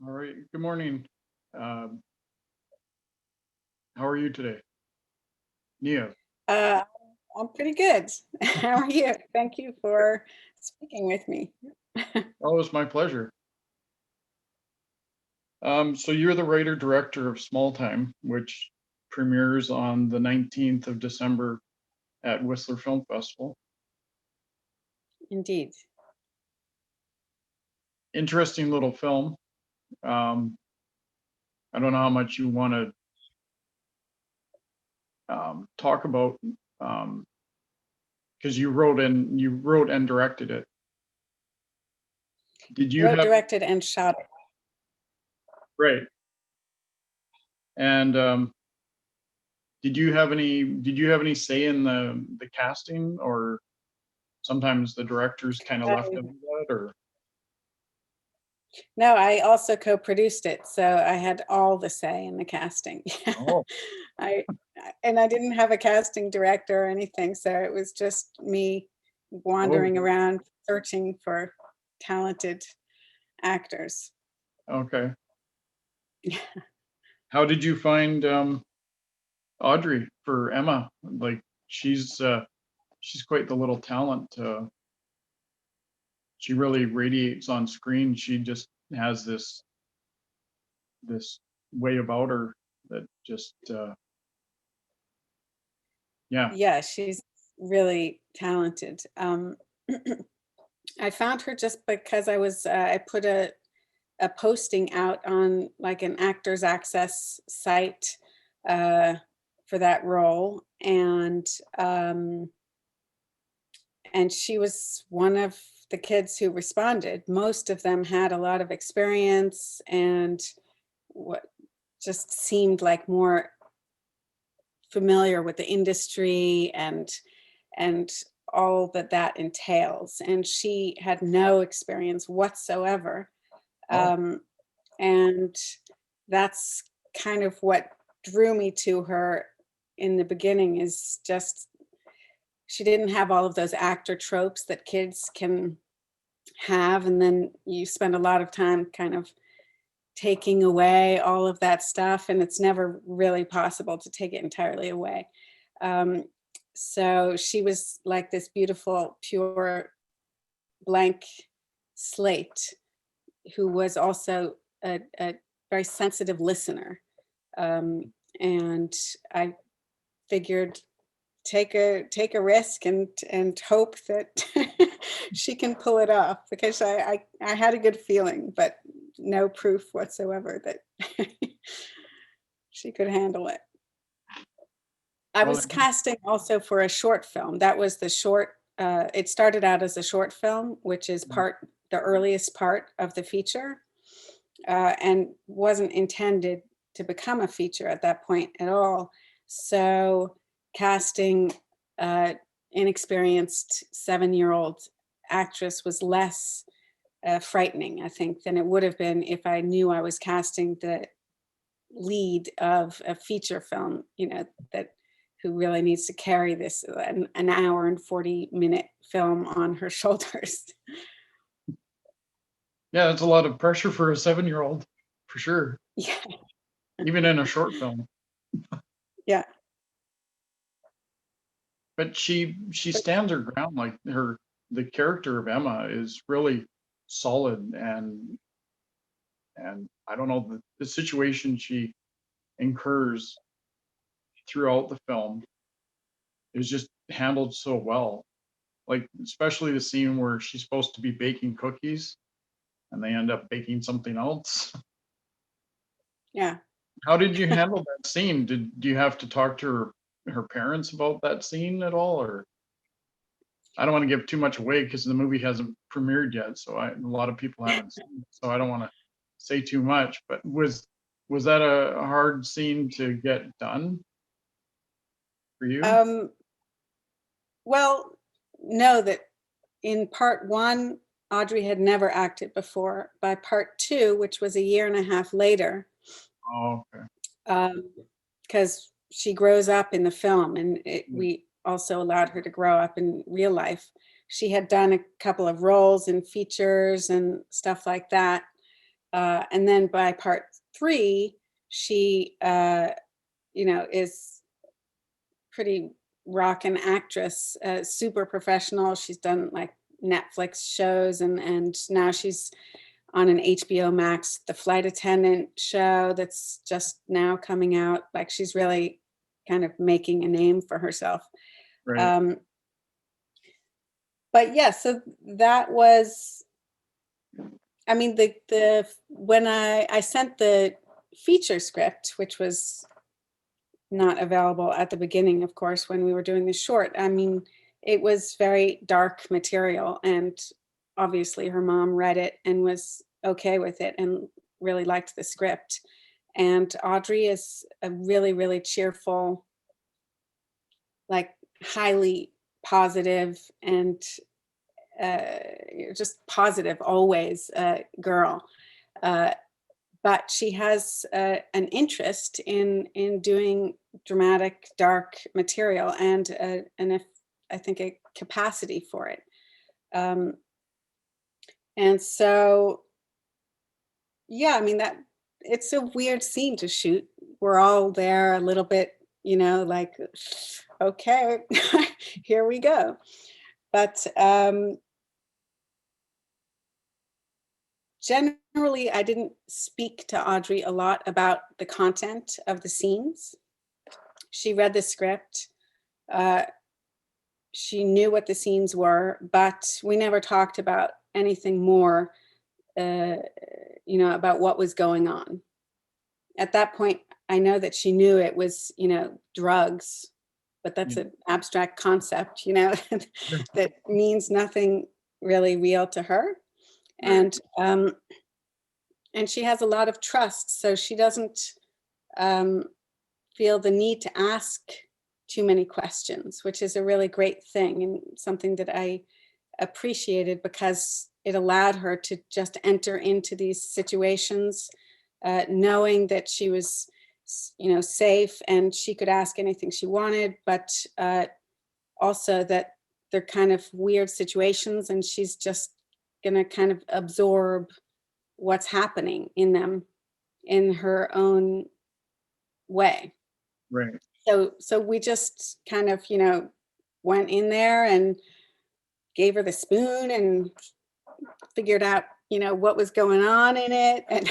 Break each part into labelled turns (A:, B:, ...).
A: All right. Good morning. Uh, how are you today? Nia.
B: Uh, I'm pretty good. How are you? Thank you for speaking with me.
A: Oh, it's my pleasure. So you're the writer director of Small Time, which premieres on the 19th of December at Whistler Film Festival.
B: Indeed.
A: Interesting little film. Um, I don't know how much you want to talk about because you wrote and directed it. Did you
B: Wrote,
A: have
B: directed, and shot it.
A: right? And did you have any say in the casting, or sometimes the directors kind of left it
B: Um,
A: like that, or
B: no, I also co-produced it, so I had all the say in the casting.
A: oh,
B: I and I didn't have a casting director or anything, so it was just me
A: oh,
B: wandering around searching for talented actors.
A: okay. How did you find Audrey for Emma? Like she's quite the little talent. She really radiates on screen. She just has this way about her that just yeah.
B: Yeah, she's really talented. I found her just because I put a posting out on like an Actors Access site uh, for that role, um, and she was one of the kids who responded. Most of them had a lot of experience and what just seemed like more familiar with the industry and all that that entails. And she had no experience whatsoever.
A: Oh,
B: Um, and that's kind of what drew me to her in the beginning is just she didn't have all of those actor tropes that kids can have. And then you spend a lot of time kind of taking away all of that stuff, and it's never really possible to take it entirely away. Um, so she was like this beautiful, pure, blank slate who was also a very sensitive listener. Um, and I figured take a risk and hope that she can pull it off because I had a good feeling, but no proof whatsoever that she could handle it. I
A: well,
B: was casting also for a short film. That was the short. It started out as a short film, which is the earliest part of the feature, and wasn't intended to become a feature at that point at all. So casting inexperienced 7-year-old actress was less frightening, I think, than it would have been if I knew I was casting the lead of a feature film, that who really needs to carry this an hour and 40-minute film on her shoulders.
A: yeah, it's a lot of pressure for a 7-year-old, for sure,
B: Yeah,
A: even in a short film.
B: yeah.
A: But she
B: But
A: stands her ground. Like the character of Emma is really solid, and I don't know the situation she incurs throughout the film is just handled so well. Like especially the scene where she's supposed to be baking cookies and they end up baking something else.
B: yeah.
A: How did you handle that scene? Did do you have to talk to her parents about that scene at all, or I don't want to give too much away because the movie hasn't premiered yet, so a lot of people haven't seen it, so I don't want to say too much. But was that a hard scene to get done for you?
B: Um, well, know that in part one, Audrey had never acted before. By part two, which was a year and a half later,
A: Oh, okay.
B: because she grows up in the film, and
A: Yeah.
B: we also allowed her to grow up in real life. She had done a couple of roles in features and stuff like that, And then by part 3, she, is pretty rockin' actress, super professional. She's done like Netflix shows, and now she's on an HBO Max, The Flight Attendant show that's just now coming out. Like she's really kind of making a name for herself.
A: Right.
B: Um, but yeah, so that was, I mean, when I sent the feature script, which was not available at the beginning, of course, when we were doing the short. I mean, it was very dark material, and obviously her mom read it and was okay with it and really liked the script. And Audrey is a really, really cheerful, like highly positive and uh, just positive always girl. Uh, but she has an interest in doing dramatic, dark material, and if I think a capacity for it. Um, and so, yeah, I mean that it's a weird scene to shoot. We're all there a little bit, like, okay, here we go. But generally, I didn't speak to Audrey a lot about the content of the scenes. She read the script. Uh, she knew what the scenes were, but we never talked about anything more, uh, about what was going on. At that point, I know that she knew it was, drugs, but that's
A: Yeah.
B: an abstract concept, that means nothing really real to her.
A: Right.
B: And she has a lot of trust, so she doesn't um, feel the need to ask too many questions, which is a really great thing and something that I appreciated because it allowed her to just enter into these situations, knowing that she was, safe and she could ask anything she wanted, but also that they're kind of weird situations and she's just gonna kind of absorb what's happening in them in her own way.
A: Right.
B: So we just kind of, went in there and gave her the spoon and figured out, what was going on in it. And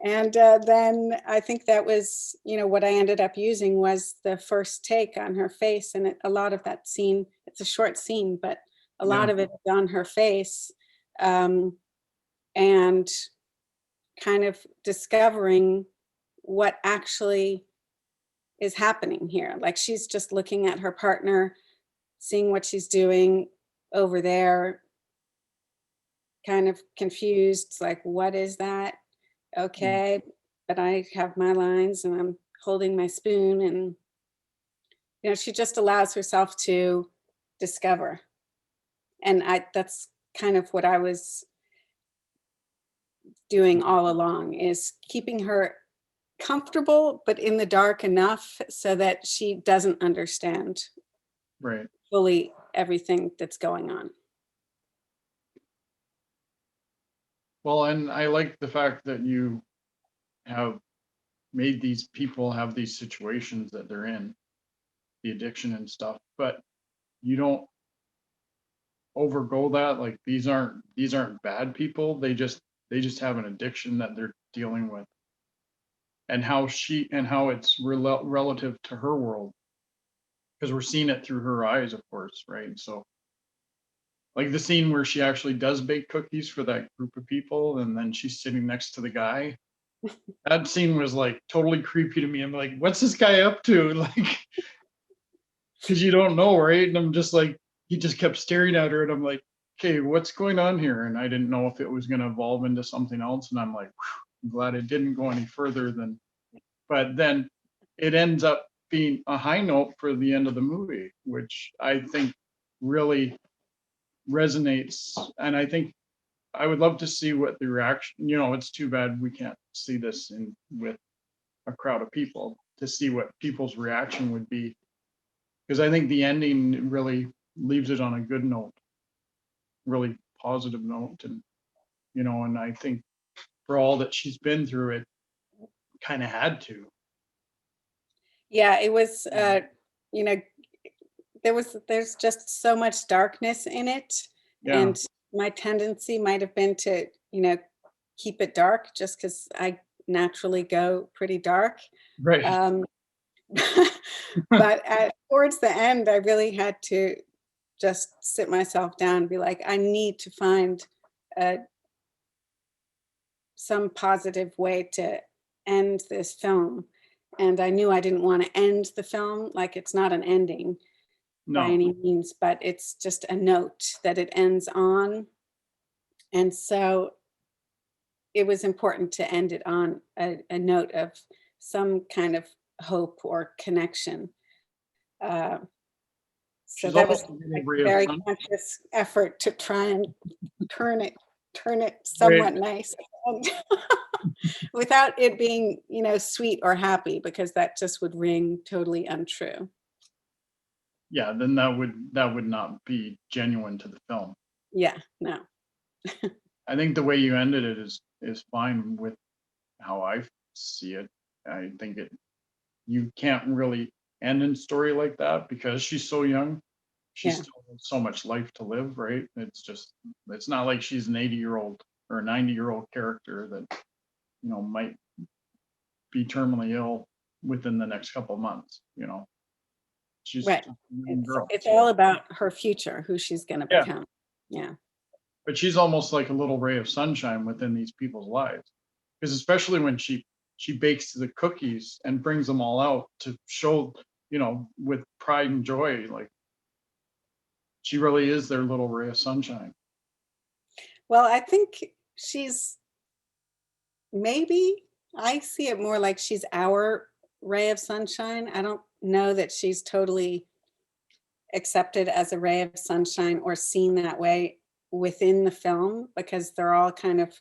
B: and then I think that was, what I ended up using was the first take on her face. And a lot of that scene, it's a short scene, but a
A: Yeah.
B: lot of it is on her face. And kind of discovering what actually is happening here. Like she's just looking at her partner, seeing what she's doing over there, kind of confused, like, what is that?
A: Mm.
B: Okay, but I have my lines and I'm holding my spoon, and she just allows herself to discover. And that's kind of what I was doing all along, is keeping her comfortable but in the dark enough so that she doesn't understand
A: Right.
B: fully everything that's going on.
A: Well, and I like the fact that you have made these people have these situations that they're in, the addiction and stuff, but you don't overgo that. Like these aren't bad people. They just have an addiction that they're dealing with, and how it's relative to her world, because we're seeing it through her eyes, of course, right? So like the scene where she actually does bake cookies for that group of people, and then she's sitting next to the guy. That scene was like totally creepy to me. I'm like, what's this guy up to? Like, because you don't know, right? And I'm just like, he just kept staring at her, and I'm like, okay, what's going on here? And I didn't know if it was going to evolve into something else. And I'm like, I'm glad it didn't go any further than. But then it ends up being a high note for the end of the movie, which I think really resonates. And I think I would love to see what the reaction. It's too bad we can't see this in with a crowd of people to see what people's reaction would be, because I think the ending really leaves it on a good note, really positive note, and and I think for all that she's been through, it kind of had to.
B: Yeah, it was, you know, there's just so much darkness in it,
A: Yeah,
B: and my tendency might have been to, keep it dark just because I naturally go pretty dark.
A: right.
B: Um, but towards the end, I really had to just sit myself down and be like, I need to find uh, some positive way to end this film. And I knew I didn't want to end the film. Like, it's not an ending by
A: No,
B: any means, but it's just a note that it ends on. And so it was important to end it on a note of some kind of hope or connection. Uh, so
A: she's
B: that was
A: almost a little
B: like
A: ray
B: a
A: of
B: very
A: sun.
B: conscious effort to try and turn it turn it
A: Right.
B: somewhat nice, and without it being, sweet or happy, because that just would ring totally untrue.
A: Yeah, then that would not be genuine to the film.
B: Yeah, no.
A: I think the way you ended it is fine with how I see it. I think it you can't really end in story like that because she's so young. She
B: Yeah,
A: still has so much life to live, right? It's not like she's an 80-year-old or a 90-year-old character that, might be terminally ill within the next couple of months, She's
B: right.
A: just a young
B: It's
A: girl.
B: it's all about her future, who she's gonna
A: Yeah,
B: become. Yeah.
A: but she's almost like a little ray of sunshine within these people's lives. Because especially when she bakes the cookies and brings them all out to show, with pride and joy, like she really is their little ray of sunshine.
B: Well, I think she's maybe I see it more like she's our ray of sunshine. I don't know that she's totally accepted as a ray of sunshine or seen that way within the film, because they're all kind of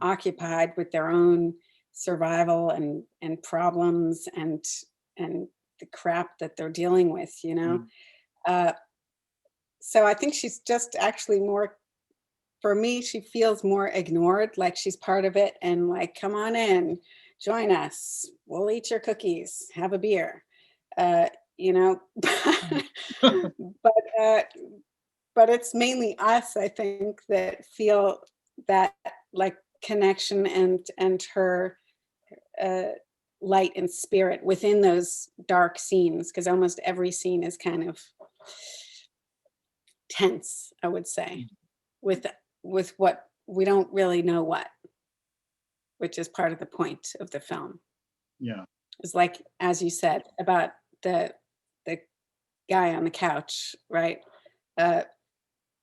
B: occupied with their own survival and problems and the crap that they're dealing with.
A: Mm.
B: Uh, so I think she's just actually more, for me, she feels more ignored, like she's part of it and like, come on in, join us, we'll eat your cookies, have a beer. Uh, you know, but uh, but it's mainly us, I think, that feel that like connection and her uh, light and spirit within those dark scenes, because almost every scene is kind of tense, I would say, with what we don't really know what, which is part of the point of the film.
A: Yeah.
B: It's like, as you said about the guy on the couch, right? Uh,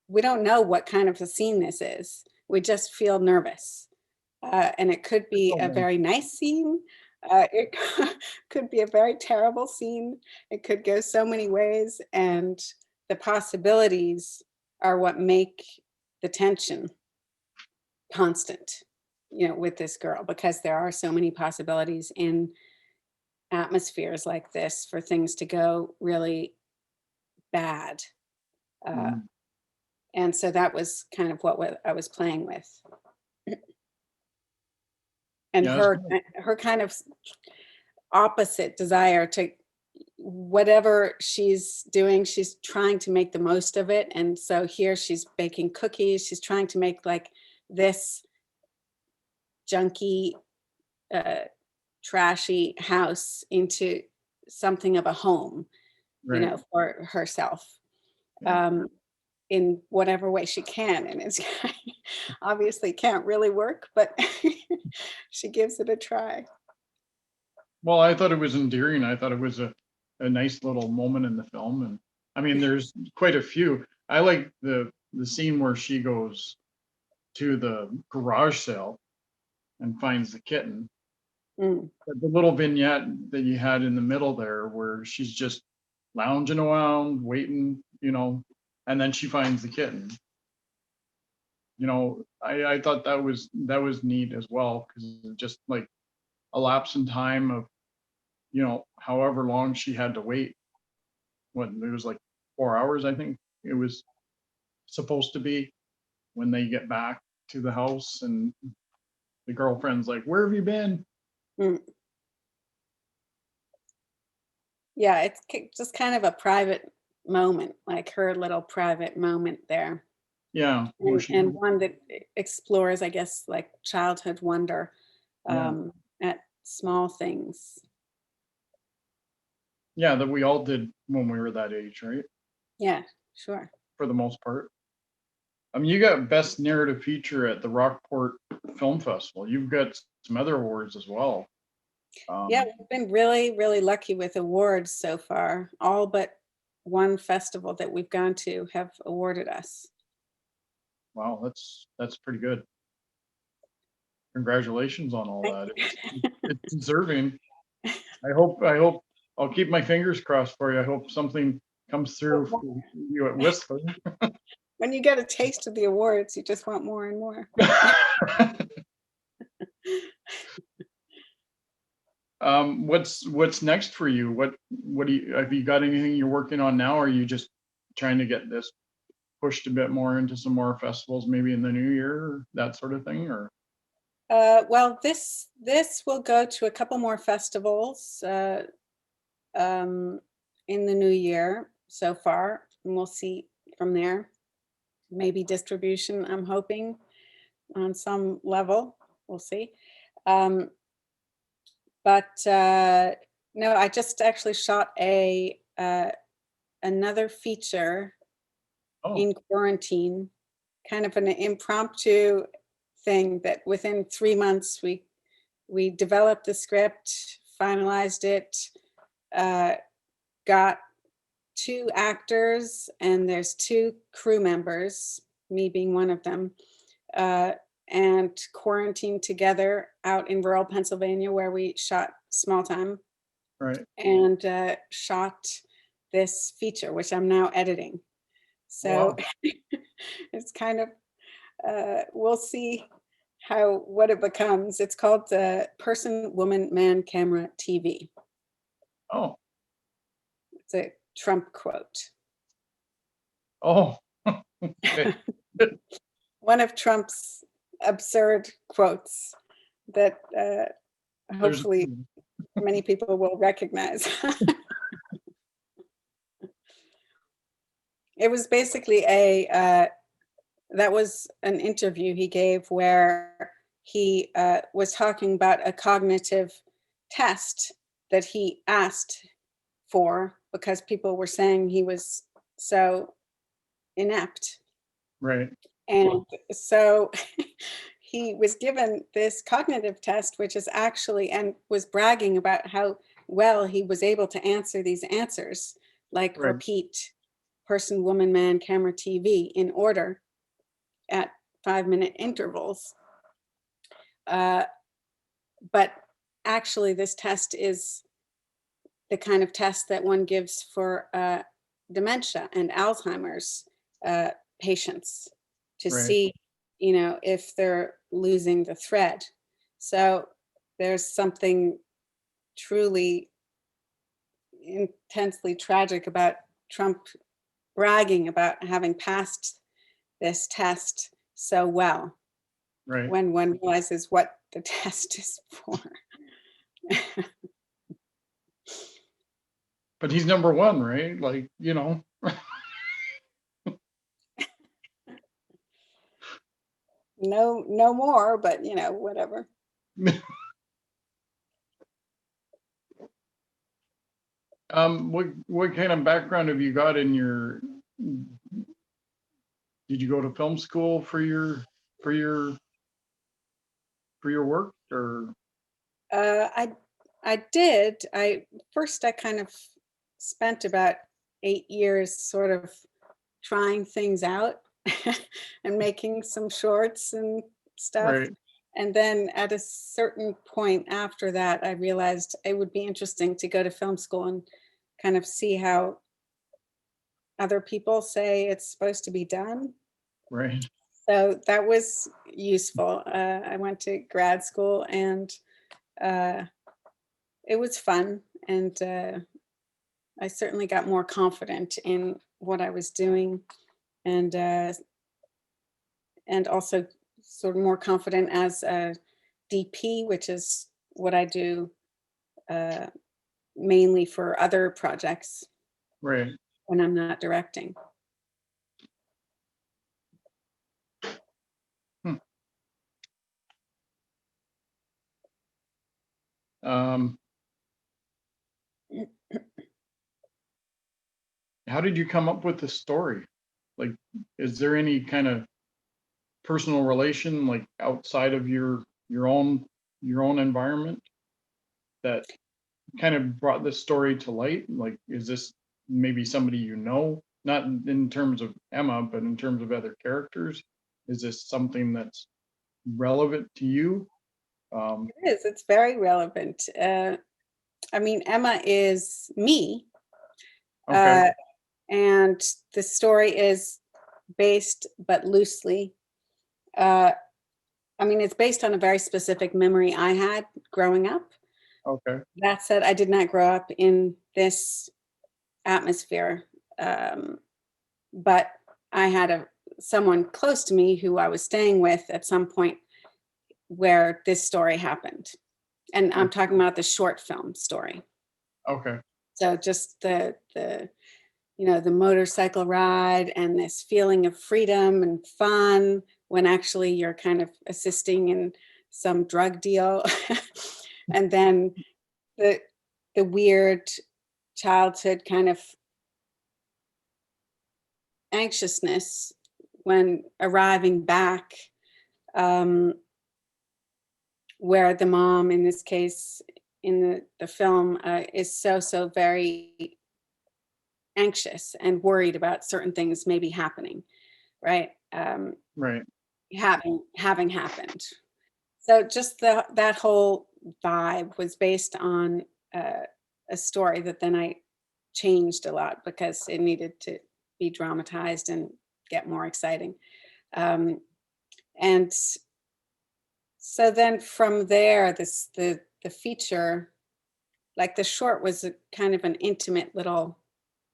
B: we don't know what kind of a scene this is. We just feel nervous. And it could be
A: Oh,
B: a
A: man.
B: very nice scene. It could be a very terrible scene. It could go so many ways. And the possibilities are what make the tension constant, with this girl, because there are so many possibilities in atmospheres like this for things to go really bad. Uh,
A: Mhm.
B: and so that was kind of what I was playing with. And
A: Yeah, that's
B: her
A: good.
B: her kind of opposite desire to, whatever she's doing, she's trying to make the most of it. And so here she's baking cookies, she's trying to make like this junky, uh, trashy house into something of a home,
A: Right.
B: for herself,
A: Yeah.
B: um, in whatever way she can. And it's obviously can't really work, but she gives it a try.
A: Well, I thought it was endearing. I thought it was a nice little moment in the film. And I mean, there's quite a few. I like the scene where she goes to the garage sale and finds the kitten.
B: Mm,
A: But the little vignette that you had in the middle there where she's just lounging around, waiting, and then she finds the kitten. I thought that was neat as well because just like a lapse in time of, however long she had to wait. What it was like 4 hours, I think it was supposed to be when they get back to the house, and the girlfriend's like, where have you been?
B: Mm. Yeah, it's just kind of a private moment, like her little private moment there.
A: Yeah.
B: And one that explores, I guess, like childhood wonder
A: Yeah.
B: at small things.
A: Yeah, that we all did when we were that age, right?
B: Yeah, sure.
A: For the most part. I mean, you got best narrative feature at the Rockport Film Festival. You've got some other awards as well.
B: Yeah,
A: Um,
B: we've been really, really lucky with awards so far. All but one festival that we've gone to have awarded us.
A: wow, that's pretty good. Congratulations on all
B: Thank
A: that.
B: you.
A: It's deserving. I hope I'll keep my fingers crossed for you. I hope something comes through for you at Whistler.
B: When you get a taste of the awards, you just want more and more.
A: What's next for you? What do you have you got anything you're working on now? Or are you just trying to get this pushed a bit more into some more festivals, maybe in the new year, or that sort of thing? Or
B: Well, this will go to a couple more festivals um, in the new year so far, and we'll see from there. Maybe distribution, I'm hoping, on some level. We'll see. Um, but no, I just actually shot a another feature
A: oh,
B: in quarantine, kind of an impromptu thing that within 3 months we developed the script, finalized it, uh, got 2 actors, and there's 2 crew members, me being one of them, uh, and quarantined together out in rural Pennsylvania where we shot small time
A: right.
B: and shot this feature, which I'm now editing. So
A: Wow.
B: it's kind of, we'll see what it becomes. It's called Person, Woman, Man, Camera, TV.
A: Oh,
B: It's a Trump quote.
A: oh, okay.
B: One of Trump's absurd quotes that
A: There's
B: hopefully many people will recognize. It was basically that was an interview he gave where he was talking about a cognitive test that he asked for because people were saying he was so inept.
A: right,
B: And so he was given this cognitive test, which is actually, and was bragging about how well he was able to answer these answers, like
A: right,
B: repeat person, woman, man, camera, TV in order at 5-minute intervals. Uh, but actually, this test is the kind of test that one gives for dementia and Alzheimer's patients to
A: right,
B: see, if they're losing the thread. So there's something truly intensely tragic about Trump bragging about having passed this test so well
A: right.
B: when one realizes what the test is for.
A: But he's number one, right? Like,
B: No, no more, but whatever.
A: what kind of background have you got in your? Did you go to film school for your for your work, or
B: Uh, I I did. I kind of spent about 8 years sort of trying things out and making some shorts and stuff.
A: right,
B: And then at a certain point after that, I realized it would be interesting to go to film school and kind of see how other people say it's supposed to be done.
A: right,
B: So that was useful. I went to grad school and uh, it was fun. And I certainly got more confident in what I was doing and also sort of more confident as a DP, which is what I do mainly for other projects
A: Right.
B: when I'm not directing.
A: Hmm. Um, how did you come up with the story? Like, is there any kind of personal relation, like outside of your own environment, that kind of brought this story to light? Like, is this maybe somebody you know, not in terms of Emma, but in terms of other characters? Is this something that's relevant to you?
B: It is. It's very relevant. I mean, Emma is me,
A: Okay,
B: uh, and the story is based, but loosely. Uh, I mean, it's based on a very specific memory I had growing up.
A: okay,
B: That said, I did not grow up in this atmosphere, but I had someone close to me who I was staying with at some point where this story happened. And I'm talking about the short film story.
A: okay.
B: So just the motorcycle ride and this feeling of freedom and fun when actually you're kind of assisting in some drug deal. And then the the weird childhood kind of anxiousness when arriving back, um, where the mom, in this case, in the film, is so very anxious and worried about certain things maybe happening, right?
A: Right.
B: Having happened. So just that whole vibe was based on uh, a story that then I changed a lot because it needed to be dramatized and get more exciting. Um, and so then from there, the feature, like the short was a kind of an intimate little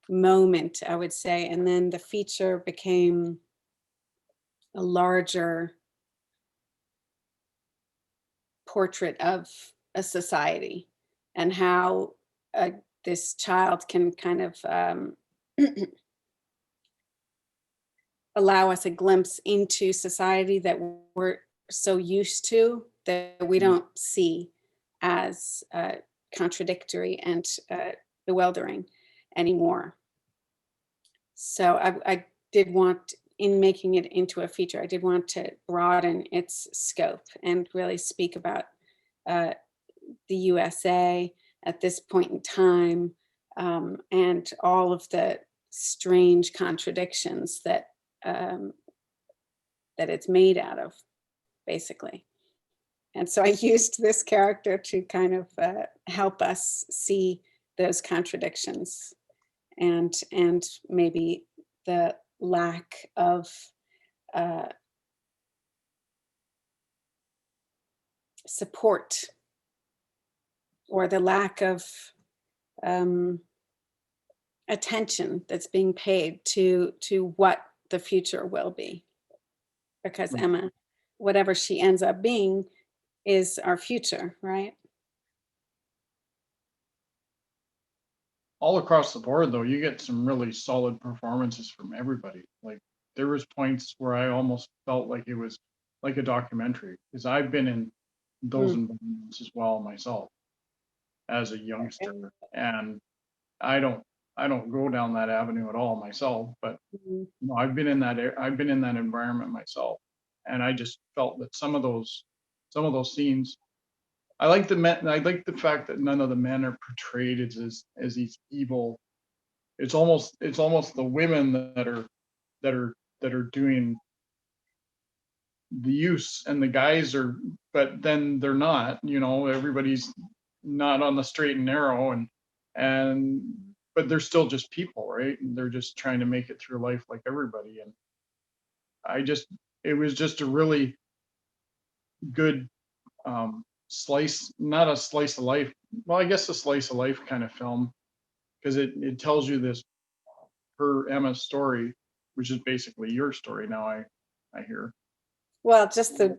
B: moment, I would say, and then the feature became a larger portrait of a society and how this child can kind of allow us a glimpse into society that we're so used to that we
A: Mm.
B: don't see as contradictory and bewildering anymore. So I did want, in making it into a feature, I did want to broaden its scope and really speak about uh, the USA at this point in time, and all of the strange contradictions um, that it's made out of, basically. And so I used this character to kind of help us see those contradictions and maybe the lack of uh, support or the lack of um, attention that's being paid to what the future will be. Because
A: Mm.
B: Emma, whatever she ends up being, is our future, right?
A: All across the board, though, you get some really solid performances from everybody. Like, there was points where I almost felt like it was like a documentary, because I've been in those
B: Mm,
A: environments as well myself as a youngster,
B: okay.
A: and I don't I don't go down that avenue at all myself, but
B: Mhm.
A: I've been in that environment myself, and I just felt that some of those scenes. I like the men. I like the fact that none of the men are portrayed as these evil. It's almost the women that are that are doing the use, and the guys are, but then they're not. Everybody's not on the straight and narrow, and but they're still just people, right? And they're just trying to make it through life like everybody. And I just it was just a really good slice, not a slice of life. Well, I guess a slice of life kind of film, because it tells you this, her Emma's story, which is basically your story now. I hear.
B: Well, just the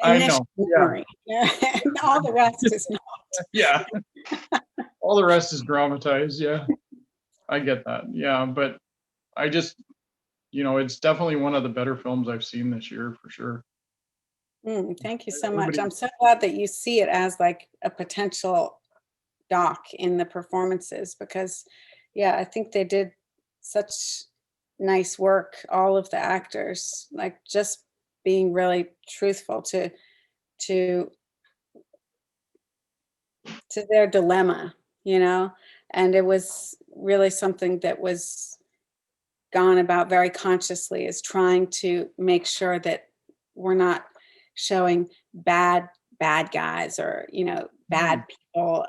A: I
B: initial
A: know. Yeah.
B: memory. Yeah. And all the rest is not.
A: Yeah. All the rest is dramatized. Yeah. I get that. Yeah. But I just, it's definitely one of the better films I've seen this year for sure.
B: Thank you so much.
A: Everybody,
B: I'm so glad that you see it as like a potential doc in the performances because, yeah, I think they did such nice work, all of the actors, like just being really truthful to to their dilemma, you know? And it was really something that was gone about very consciously is trying to make sure that we're not showing bad guys or bad
A: mm,
B: people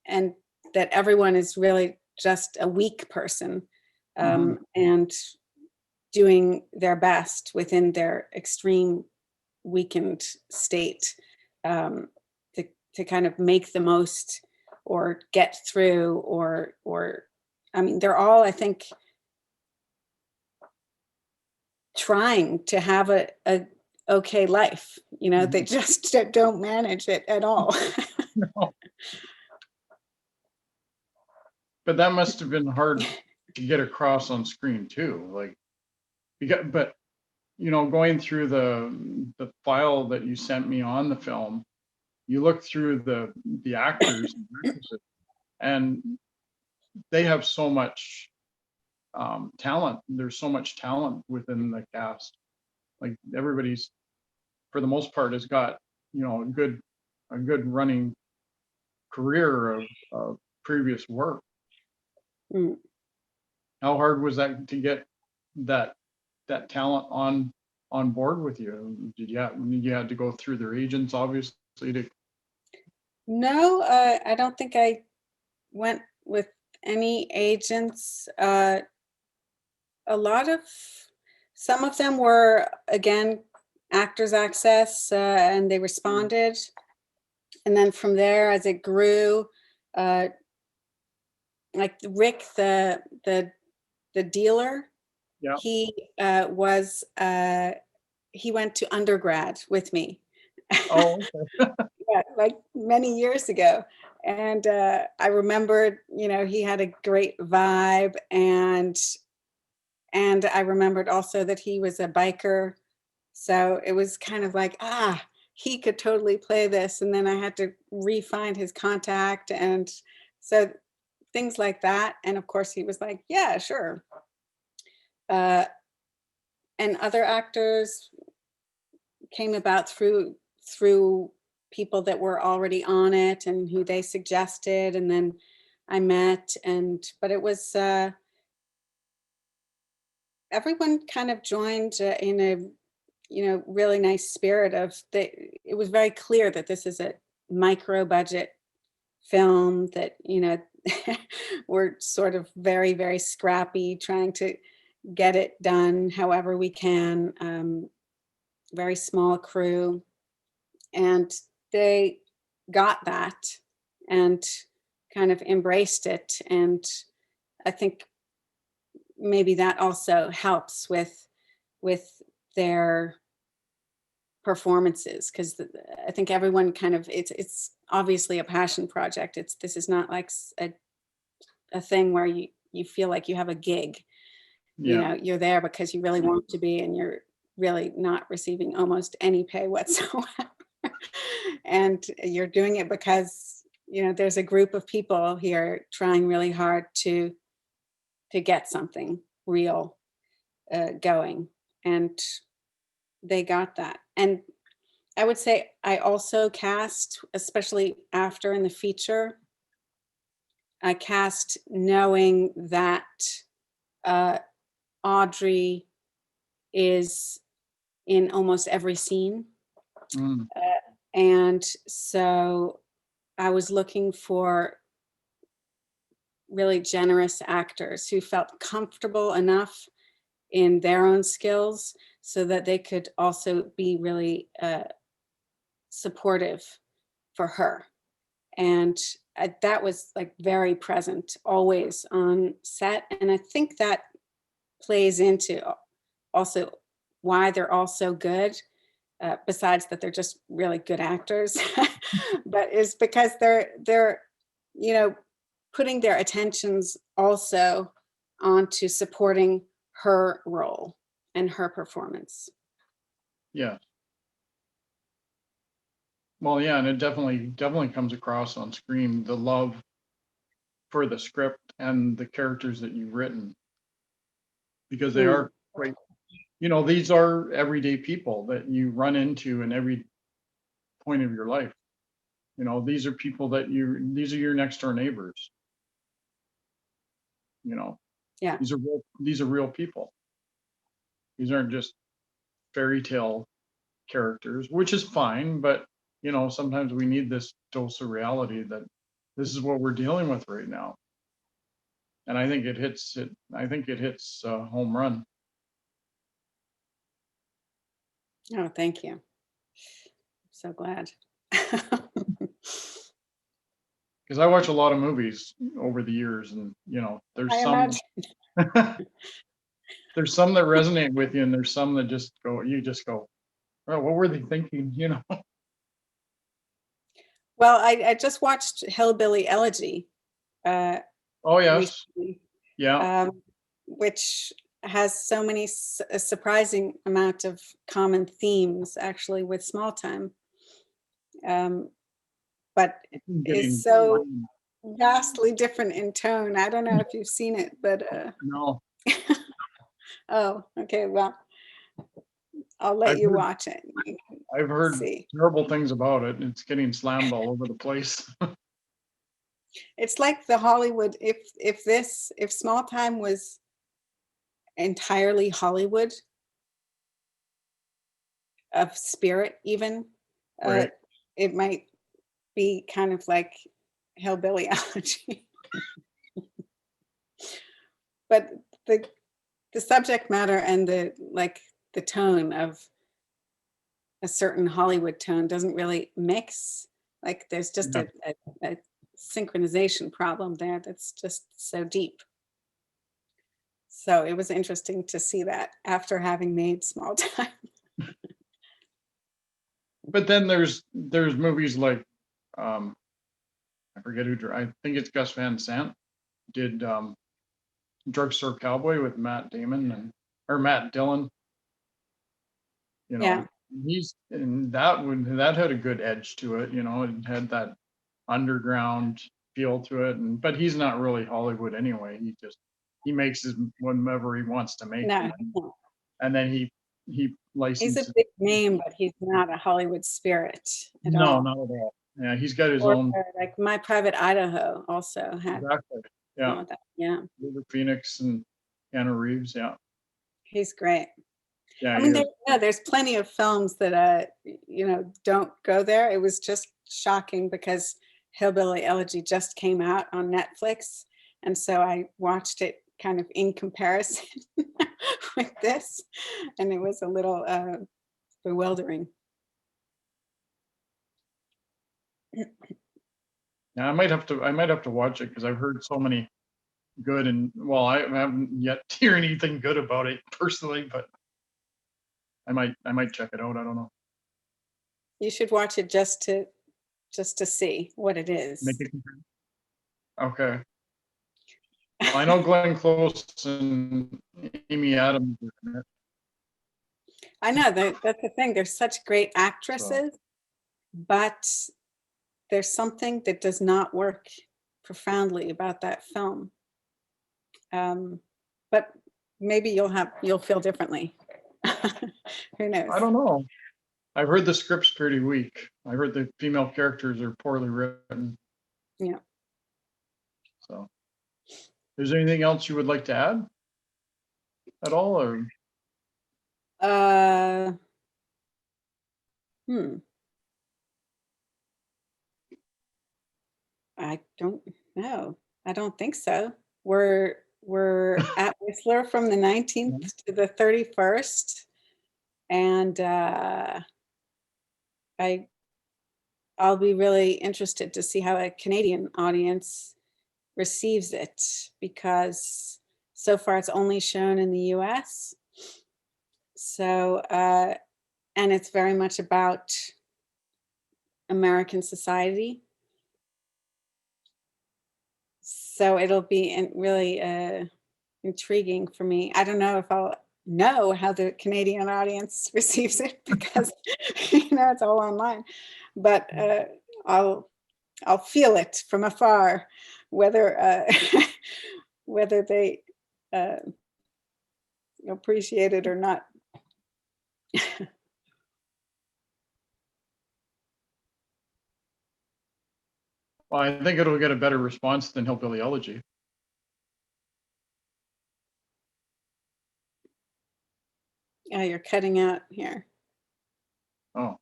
B: and that everyone is really just a weak person
A: mhm,
B: and doing their best within their extreme weakened state um, to kind of make the most or get through or I mean they're all I think trying to have a okay life. They
A: mhm.
B: just don't manage it at all.
A: But that must have been hard to get across on screen too. Like, but going through the file that you sent me on the film, you look through the actors and actresses, and they have so much talent. There's so much talent within the cast. Like everybody's, for the most part, has got a good running career of previous work.
B: Mm.
A: How hard was that to get that that talent on board with you? You had to go through their agents, obviously, to
B: No, I don't think I went with any agents. A lot of some of them were again Actors Access, and they responded. And then from there, as it grew, uh, like Rick, the dealer,
A: yeah.
B: he was he went to undergrad with me.
A: Oh,
B: Yeah, like many years ago. And I remembered, he had a great vibe, and I remembered also that he was a biker. So it was kind of like, he could totally play this. And then I had to re-find his contact. And so things like that. And of course, he was like, yeah, sure. Uh, and other actors came about through people that were already on it and who they suggested, and then I met. But it was everyone kind of joined in a really nice spirit of it was very clear that this is a micro budget film that we're sort of very very scrappy trying to get it done however we can. Very small crew, and they got that and kind of embraced it. And I think maybe that also helps with their performances because I think everyone kind of it's obviously a passion project. This is not like a thing where you feel like you have a gig.
A: yeah.
B: You're there because you really want to be, and you're really not receiving almost any pay whatsoever. And you're doing it because there's a group of people here trying really hard to get something real going, and they got that. And I would say I also cast, especially after in the feature, I cast knowing that uh, Audrey is in almost every scene.
A: Mm,
B: And so I was looking for really generous actors who felt comfortable enough in their own skills so that they could also be really supportive for her. And that was like very present always on set. And I think that plays into also why they're all so good besides that they're just really good actors, but it's because they're, you know, putting their attentions also onto supporting her role and her performance.
A: Yeah. Well, yeah, and it definitely comes across on screen, the love for the script and the characters that you've written, because they
B: Mm,
A: are quite, these are everyday people that you run into in every point of your life. These are people these are your next door neighbors. You know,
B: yeah,
A: these are real people. These aren't just fairy tale characters, which is fine, but sometimes we need this dose of reality that this is what we're dealing with right now. And I think it hits it. I think it hits home run.
B: oh, thank you. So glad.
A: Because I watch a lot of movies over the years, and there's
B: I
A: some
B: imagine.
A: there's some that resonate with you, and there's some that you just go, oh, what were they thinking?
B: Well, I just watched Hillbilly Elegy
A: Oh yes,
B: recently,
A: yeah,
B: which has so many a surprising amount of common themes actually with small time, but is
A: getting
B: so vastly different in tone. I don't know if you've seen it, but
A: no.
B: oh, okay. Well, I'll let
A: I've
B: you
A: heard
B: watch it. You can
A: I've heard
B: see.
A: terrible things about it. It's getting slammed all over the place.
B: It's like the Hollywood. If small time was entirely Hollywood of spirit, even, uh,
A: Right.
B: it might be kind of like hillbilly elegy. But the the subject matter and the tone of a certain Hollywood tone doesn't really mix. Like there's just
A: Yeah.
B: a synchronization problem there that's just so deep. So it was interesting to see that after having made small time.
A: But then there's movies like um I forget I think it's Gus Van Sant did Drugstore Cowboy with Matt Damon or Matt Dillon. You
B: Yeah.
A: know, he's and that had a good edge to it. It had that underground feel to it, but he's not really Hollywood anyway. He makes his whatever he wants to make,
B: No,
A: and then he
B: he's a
A: licenses.
B: big name, but he's not a Hollywood spirit at
A: No,
B: all.
A: not at all. Yeah, he's got his
B: Or
A: own.
B: like My Private Idaho also had
A: Exactly.
B: some
A: Yeah,
B: of that. Yeah,
A: River Phoenix and Keanu Reeves. Yeah,
B: he's great.
A: yeah,
B: I
A: he
B: mean,
A: is.
B: there's plenty of films that don't go there. It was just shocking because Hillbilly Elegy just came out on Netflix, and so I watched it kind of in comparison with this, and it was a little bewildering.
A: Yeah, I might have to watch it because I've heard so many good, and well, I haven't yet hear anything good about it personally, but I might check it out. I don't know.
B: You should watch it just to see what it
A: Make
B: is.
A: it. Okay. Well, I know Glenn Close and Amy Adams are in it,
B: I know that's the thing. They're such great
A: so
B: actresses, but there's something that does not work profoundly about that film. But maybe you'll feel differently. Who knows?
A: I don't know. I've heard the script's pretty weak. I heard the female characters are poorly written.
B: Yeah.
A: So, is there anything else you would like to add at all, or
B: Uh, hmm. I don't know. I don't think so. We're at Whistler from the 19th to the 31st, and I I'll be really interested to see how a Canadian audience receives it because so far it's only shown in the US. So and it's very much about American society. So it'll be really intriguing for me. I don't know if I'll know how the Canadian audience receives it because it's all online, but I'll feel it from afar, whether whether they uh, appreciate it or not.
A: Well, I think it'll get a better response than Hillbilly Elegy.
B: Oh, you're cutting out here.
A: Oh,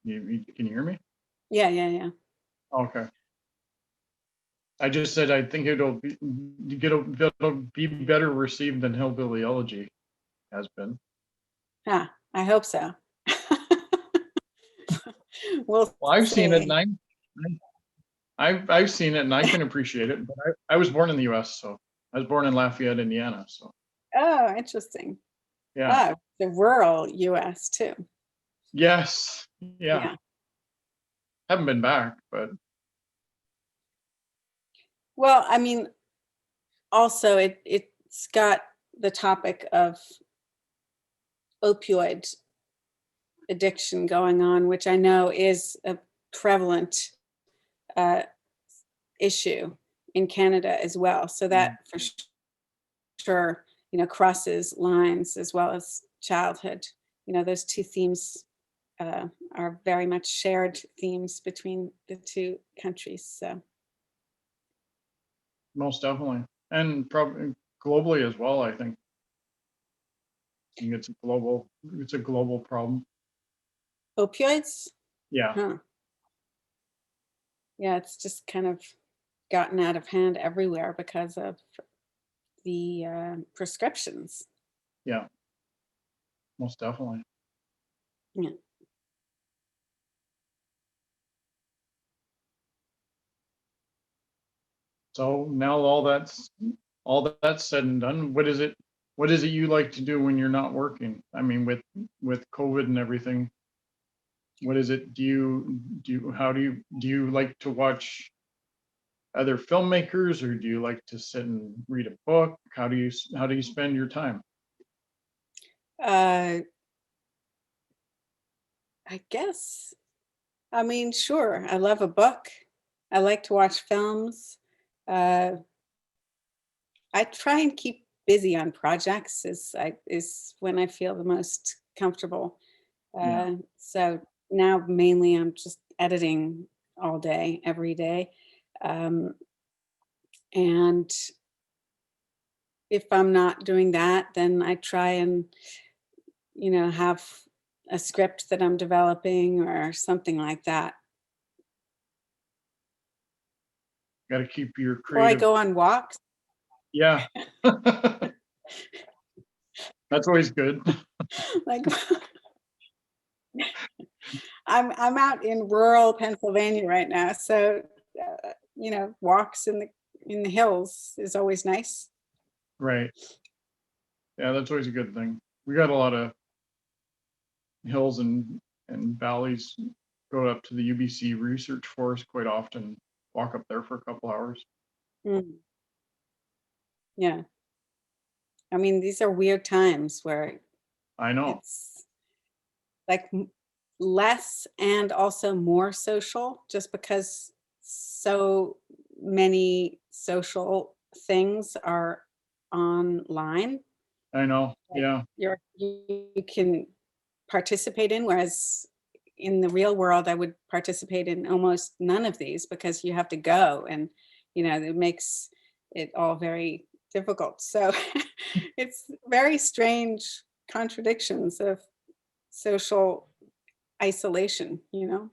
A: can you hear me?
B: Yeah.
A: Okay. I just said I think it'll be better received than Hillbilly Elegy has been.
B: Huh, I hope so. We'll
A: Well, I've seen it,
B: see.
A: and I've seen it, and I can appreciate it. But I was born in the U.S., so I was born in Lafayette, Indiana. So
B: Oh, interesting.
A: yeah,
B: Oh, the rural US too.
A: yes, yeah.
B: Yeah.
A: Haven't been back, but
B: Well, I mean, also it's got the topic of opioid addiction going on, which I know is a prevalent uh, issue in Canada as well. So that for sure, crosses lines as well as childhood. Those two themes are very much shared themes between the two countries. So
A: most definitely, and probably globally as well. I think it's a global problem.
B: opioids,
A: Yeah,
B: huh? Yeah, it's just kind of gotten out of hand everywhere because of the prescriptions.
A: yeah, most definitely.
B: Yeah.
A: So now all that's said and done, what is it you like to do when you're not working? I mean, with COVID and everything, what is it? Do you like to watch other filmmakers, or do you like to sit and read a book? How do you spend your time?
B: Uh, I guess. I mean, sure. I love a book. I like to watch films. Uh, I try and keep busy on projects is when I feel the most comfortable.
A: Yeah,
B: So now mainly I'm just editing all day, every day. Um, and if I'm not doing that, then I try and, have a script that I'm developing or something like that.
A: got to keep your
B: Or I
A: creative.
B: go on walks.
A: Yeah, that's always good.
B: Like I'm out in rural Pennsylvania right now, so walks in the hills is always nice.
A: Right. Yeah, that's always a good thing. We got a lot of hills and valleys. Go up to the UBC Research Forest quite often. Walk up there for a couple hours.
B: Mm, yeah. I mean, these are weird times where
A: I know.
B: it's like less and also more social just because so many social things are online
A: I know.
B: that
A: Yeah.
B: you can participate in, whereas in the real world I would participate in almost none of these because you have to go, and it makes it all very difficult. So it's very strange contradictions of social isolation.
A: It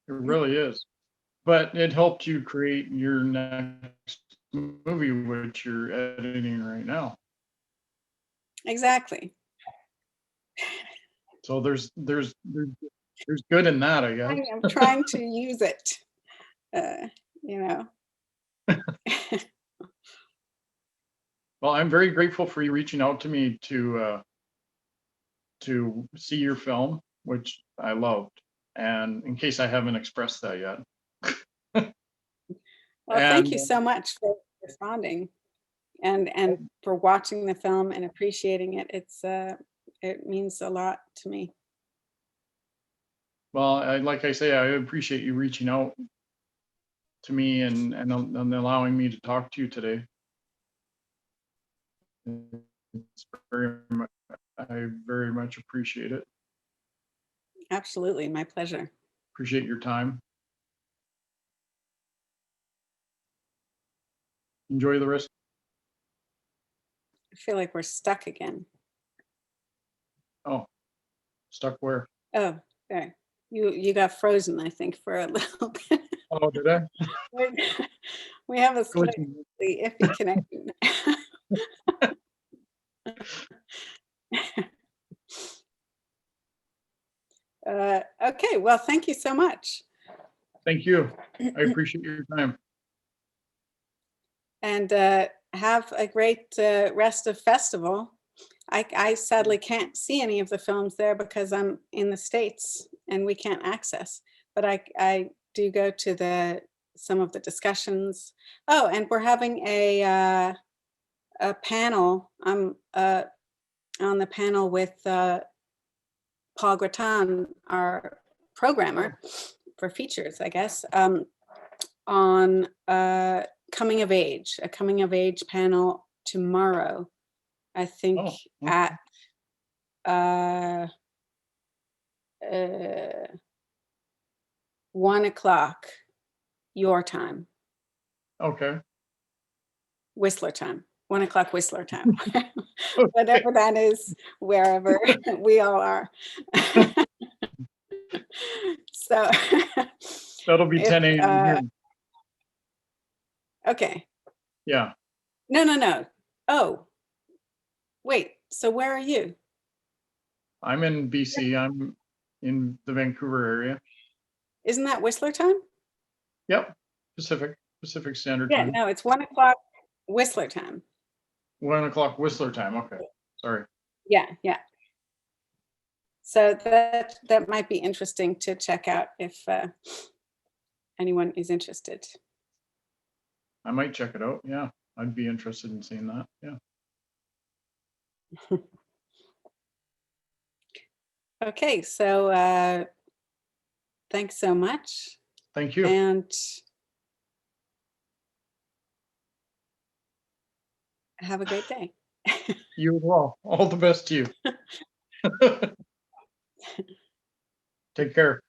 A: really is. But it helped you create your next movie, which you're editing right now.
B: Exactly.
A: So there's good in that, I
B: I
A: guess.
B: am trying to use it, uh, you know.
A: Well, I'm very grateful for you reaching out to me to see your film, which I loved. And in case I haven't expressed that yet.
B: Well, thank
A: And
B: you so much for responding and for watching the film and appreciating it. It means a lot to me.
A: well, like I say, I appreciate you reaching out to me and allowing me to talk to you today. It's I very much appreciate it.
B: Absolutely, my pleasure.
A: Appreciate your time. Enjoy the rest.
B: I feel like we're stuck again.
A: Oh, stuck where?
B: Oh, there. You got frozen, I think, for a little bit.
A: Oh, did I?
B: We have a slightly
A: Glitching.
B: iffy connection. Okay, well, thank you so much.
A: Thank you. I appreciate your time.
B: And have a great rest of festival. I sadly can't see any of the films there because I'm in the States and we can't access, but I do go to some of the discussions. Oh, and we're having a panel. I'm on the panel with Paul Graton, our programmer for features, I guess, on coming of age, a coming of age panel tomorrow, I think
A: Oh,
B: at 1 o'clock your time,
A: okay.
B: Whistler time, 1 o'clock Whistler time,
A: Okay.
B: whatever that is, wherever we all are. So
A: That'll be
B: if,
A: 10 a.m. here.
B: okay.
A: Yeah.
B: No. Oh, wait, so where are you?
A: I'm in BC. I'm in the Vancouver area.
B: Isn't that Whistler time?
A: Yep. Pacific Standard
B: Yeah,
A: Time.
B: no, it's 1 o'clock Whistler time.
A: 1 o'clock Whistler time. Okay. Sorry.
B: Yeah. So that might be interesting to check out if anyone is interested.
A: I might check it out. Yeah. I'd be interested in seeing that. Yeah.
B: Okay, so thanks so much.
A: Thank you.
B: And have a great day.
A: You as well. All the best to you. Take care.